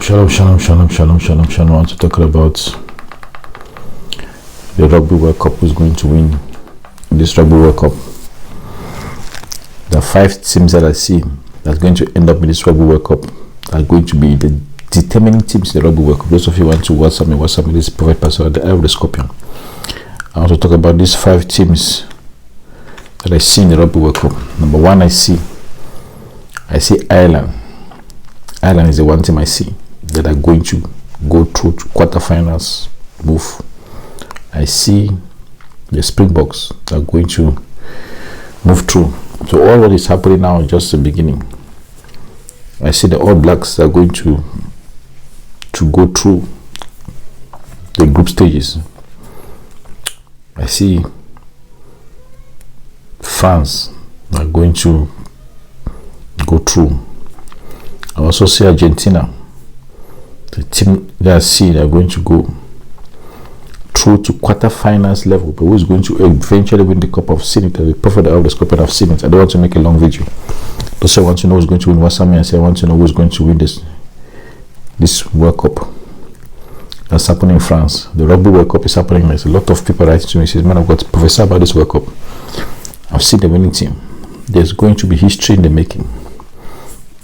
Shalom. I want to talk about the Rugby World Cup. Who's going to win this Rugby World Cup? The 5 teams that I see that's going to end up in this Rugby World Cup are going to be the determining teams in the Rugby World Cup. Those of you who want to WhatsApp me, this is Prophet Pastor at the Eye of the Scorpion. I want to talk about these 5 teams that I see in the Rugby World Cup. Number 1, I see Ireland. Ireland is the one team I see that are going to go through to quarterfinals move. I see the Springboks are going to move through. So all what is happening now is just the beginning. I see the AllBlacks are going to go through the group stages. I see France are going to go through. I also see Argentina, the team that I see they are going to go through to quarterfinals level, but who is going to eventually win the cup of seen it. The Prophet of the Scorpion have seen it. I don't want to make a long video. Those I want to know who's going to win WhatsApp me and say I want to know who's going to win this World Cup. That's happening in France. The Rugby World Cup is happening. There's a lot of people writing to me, says, man, I've got to professor about this World Cup. I've seen the winning team. There's going to be history in the making.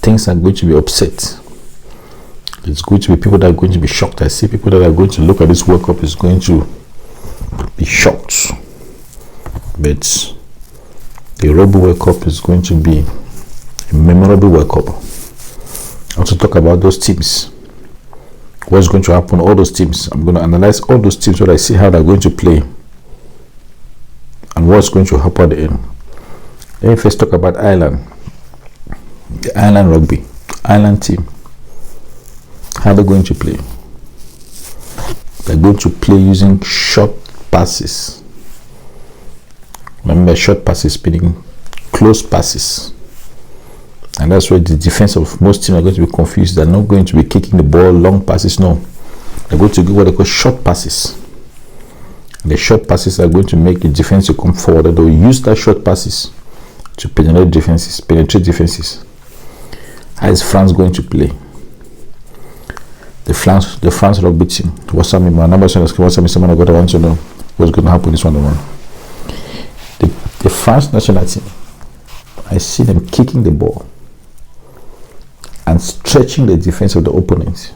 Things are going to be upset. There's going to be people that are going to be shocked. I see people that are going to look at this World Cup is going to be shocked. But the Rugby World Cup is going to be a memorable World Cup. I want to talk about those teams. What's going to happen? All those teams. I'm going to analyze all those teams so I see how they're going to play and what's going to happen at the end. Let me first talk about Ireland. The Ireland Rugby, Ireland team. How they're going to play? They're going to play using short passes. Remember, short passes meaning close passes, and that's where the defense of most teams are going to be confused. They're not going to be kicking the ball long passes. No, they're going to do what they call short passes. And the short passes are going to make the defense to come forward. They'll use that short passes to penetrate defenses. How is France going to play? The France Rugby team. What's up, my number? What's up, someone I want to know what's going to happen this 1-on-1. The France national team. I see them kicking the ball and stretching the defense of the opponent.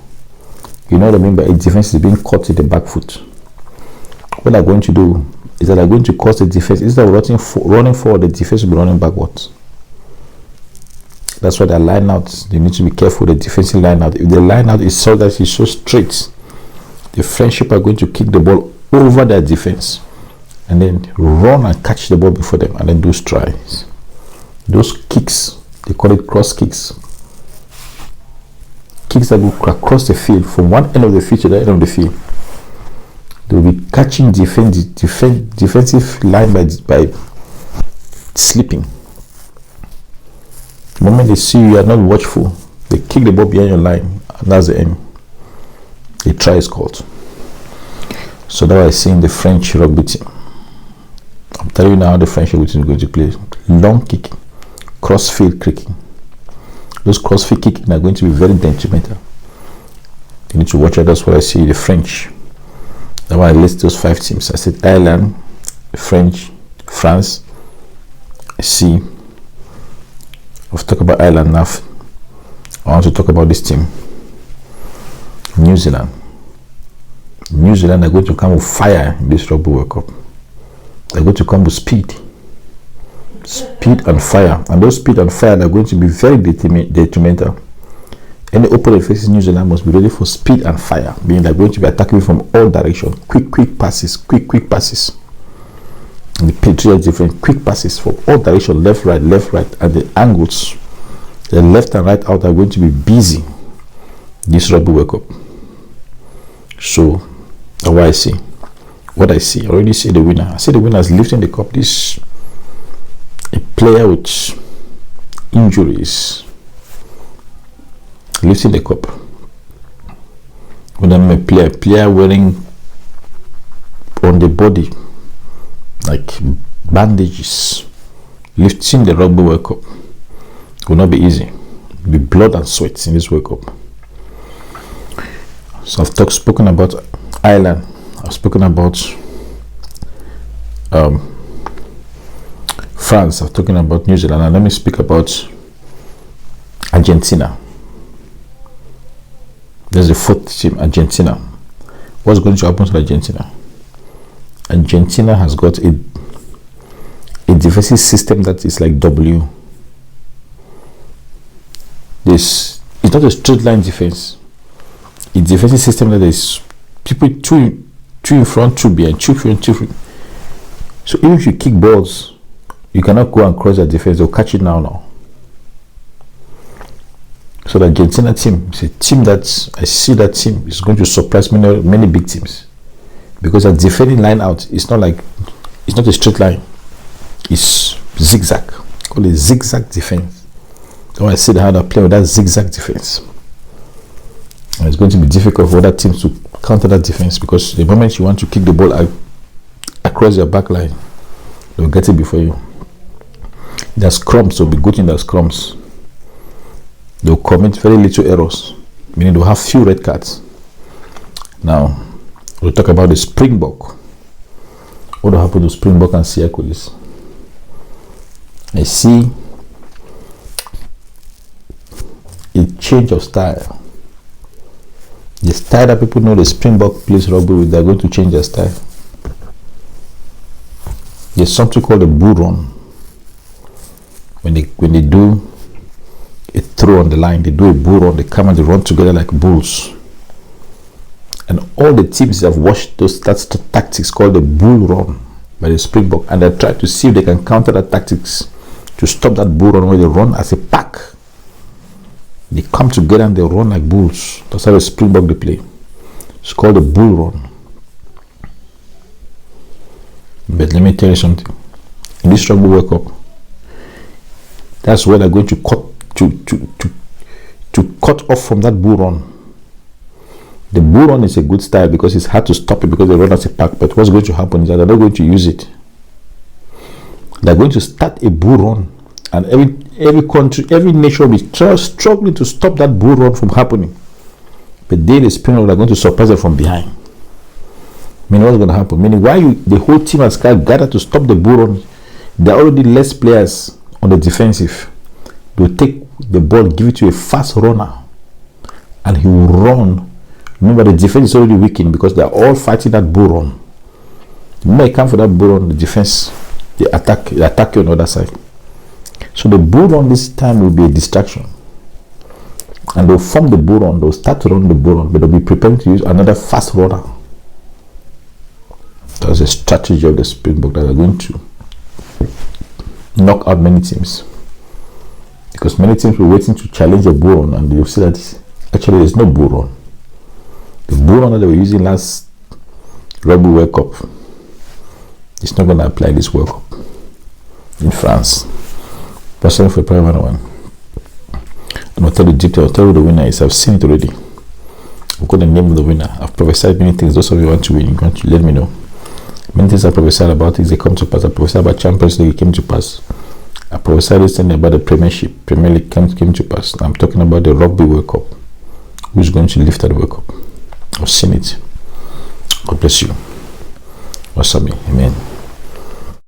You know what I mean by a defense is being caught in the back foot. What they're going to do is that they're going to cause the defense, instead of running forward, the defense will be running backwards. That's why they line out. They need to be careful. The defensive line out. If the line out is so that it's so straight, the French are going to kick the ball over their defense and then run and catch the ball before them and then do strides. Those kicks, they call it cross kicks. Kicks that go across the field from one end of the field to the end of the field. They will be catching defensive line by slipping. The moment they see you are not watchful, they kick the ball behind your line, and that's the end. The try is called. So that I see in the French rugby team. I'm telling you now how the French rugby team is going to play. Long kicking, crossfield kicking. Those crossfield kicking are going to be very detrimental. You need to watch out. That's what I see. The French. That's why I list those 5 teams. I said Ireland, French, France. I see. I've talked about Ireland now. I want to talk about this team. New Zealand. New Zealand are going to come with fire in this Rugby World Cup. They're going to come with speed and fire. And those speed and fire are going to be very detrimental. Any opponent faces New Zealand must be ready for speed and fire, meaning they're going to be attacking from all directions. Quick passes. And the Patriots different quick passes from all directions, left, right, and the angles, the left and right out are going to be busy this Rugby World Cup. So that's what I see. What I see, I already see the winner. I see the winner is lifting the cup. This a player with injuries lifting the cup. When I'm a player wearing on the body like bandages, lifting the Rugby World Cup will not be easy. It'll be blood and sweat in this World Cup. So I've spoken about Ireland. I've spoken about France. I've spoken about New Zealand. And let me speak about Argentina. There's the fourth team, Argentina. What's going to happen to Argentina? Argentina has got a defensive system that is like W. It's not a straight line defense. It's a defensive system that is people two in front, two behind, two front, two front. So even if you kick balls, you cannot go and cross the defense. They'll catch it now. So the Argentina team is a team that I see that team is going to surprise many big teams, because a defending line out is not a straight line. It's zigzag. Call it zigzag defense. So I see how they play with that zigzag defense. And it's going to be difficult for other teams to counter that defense, because the moment you want to kick the ball across your back line, they'll get it before you. Their scrums will be good in their scrums. They'll commit very little errors, meaning they'll have few red cards. Now, we'll talk about the Springbok. What will happen to Springbok and Siakulis? I see a change of style. The style that people know the Springbok plays rugby with, they're going to change their style. There's something called a bull run. When they do a throw on the line, they do a bull run, they come and they run together like bulls. And all the teams have watched that's the tactics called the bull run by the Springbok, and they try to see if they can counter that tactics to stop that bull run where they run as a pack. They come together and they run like bulls. That's how the Springbok they play. It's called the bull run. But let me tell you something. In this Rugby World Cup, that's where they're going to cut off from that bull run. The bull run is a good style because it's hard to stop it because they run as a pack. But what's going to happen is that they're not going to use it. They're going to start a bull run, and every country, every nation will be struggling to stop that bull run from happening. But they, the Springbok, are going to surprise them from behind. Meaning what's going to happen? Meaning the whole team has gathered to stop the bull run. There are already less players on the defensive. They'll take the ball, give it to a fast runner, and he will run. Remember, the defense is already weakened because they are all fighting that bull run. The moment you come for that bull run, the defense, they attack you on the other side. So the bull run this time will be a distraction. And they'll form the bull run, they'll start to run the bull run, but they'll be preparing to use another fast runner. That's a strategy of the Springbok that are going to knock out many teams. Because many teams were waiting to challenge the bull run, and you'll see that actually there's no bull run. The bull run that they were using last Rugby World Cup is not going to apply this World Cup in France. That's all for Private 101. And I'll tell you the detail, I'll tell you the winner is. I've seen it already. I've got the name of the winner. I've prophesied many things. Those of you who want to win, you want to let me know. Many things I prophesied about things they come to pass. I prophesied about Champions League, it came to pass. I prophesied recently about the Premier League came to pass. I'm talking about the Rugby World Cup. Who's going to lift that World Cup? I've seen it. God bless you. Wasabi. Amen.